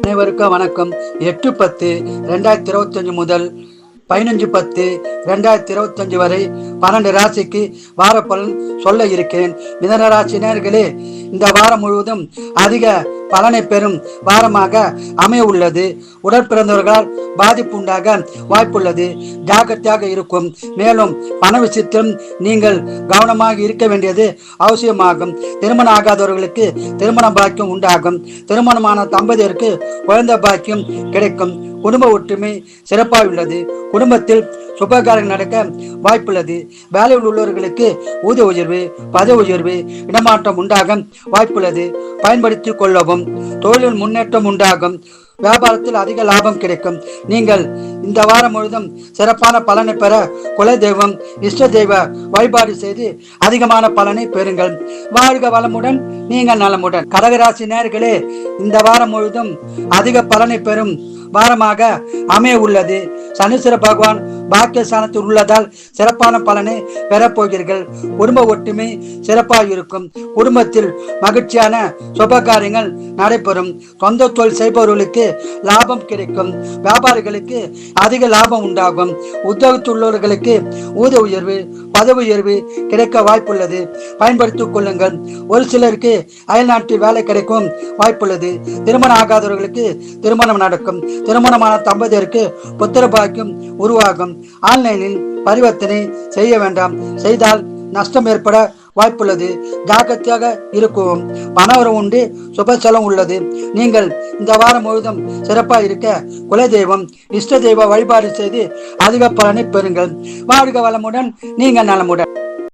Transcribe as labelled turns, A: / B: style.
A: அனைவருக்கும் வணக்கம். 8/10/2025 முதல் 15/10/2025 வரை 12 ராசிக்கு வார பலன் சொல்ல இருக்கிறேன். மிதன ராசி நேயர்களே, இந்த வாரம் முழுவதும் அதிக பலனை பெறும் வாரமாக அமைய உள்ளது. உடற்பிறந்தவர்களால் பாதிப்பு உண்டாக வாய்ப்புள்ளது. ஜாக்கிரதையாக இருக்கும். மேலும் பண விஷயத்திலும் நீங்கள் கவனமாக இருக்க வேண்டியது அவசியமாகும். திருமணம் ஆகாதவர்களுக்கு திருமண பாக்கியம் உண்டாகும். திருமணமான தம்பதியருக்கு குழந்தை பாக்கியம் கிடைக்கும். குடும்ப ஒற்றுமை சிறப்பாக உள்ளது. குடும்பத்தில் சுபகாரியம் நடக்க வாய்ப்புள்ளது. வேலையில் உள்ளவர்களுக்கு ஊதிய உயர்வு, பதவி உயர்வு, இடமாற்றம் உண்டாக வாய்ப்புள்ளது. பயன்படுத்திக் கொள்ளவும். தொழிலில் முன்னேற்றம் உண்டாகும். வியாபாரத்தில் அதிக லாபம் கிடைக்கும். நீங்கள் இந்த வாரம் முழுதும் சிறப்பான பலனை பெற குல தெய்வம், இஷ்ட தெய்வ வழிபாடு செய்து அதிகமான பலனை பெறுங்கள். வாழ்க வளமுடன், நீங்கள் நலமுடன். கடகராசி நேயர்களே, இந்த வாரம் முழுதும் அதிக பலனை பெறும் வாரமாக அமைய உள்ளது. சனீஸ்வர பகவான் பாக்கியஸ்தானத்தில் உள்ளதால் சிறப்பான பலனை பெறப்போகிறீர்கள். குடும்ப ஒற்றுமை சிறப்பாக இருக்கும். குடும்பத்தில் மகிழ்ச்சியான சுபகாரியங்கள் நடைபெறும். சொந்த தொழில் செய்பவர்களுக்கு லாபம் கிடைக்கும். வியாபாரிகளுக்கு அதிக லாபம் உண்டாகும். உத்தியோகத்தில் உள்ளவர்களுக்கு ஊதிய உயர்வு, பதவி உயர்வு கிடைக்க வாய்ப்புள்ளது. பயன்படுத்திக் கொள்ளுங்கள். ஒரு சிலருக்கு அயல்நாட்டில் வேலை கிடைக்கும் வாய்ப்புள்ளது. திருமணம் ஆகாதவர்களுக்கு திருமணம் நடக்கும். திருமணமான தம்பதியருக்கு புத்திர பாக்கியம் உருவாகும். ஆன்லைனில் பரிவர்த்தனை செய்ய வேண்டாம். செய்தால் நஷ்டம் ஏற்பட வாய்ப்புள்ளது. ஜாக்கிரதையாக இருக்கும். பணவரம் உண்டு. சுப செலவு உள்ளது. நீங்கள் இந்த வாரம் முழுவதும் சிறப்பாக இருக்க குலதெய்வம், இஷ்ட தெய்வ வழிபாடு செய்து அதிக பலனை பெறுங்கள். வாழ்க வளமுடன், நீங்கள் நலமுடன்.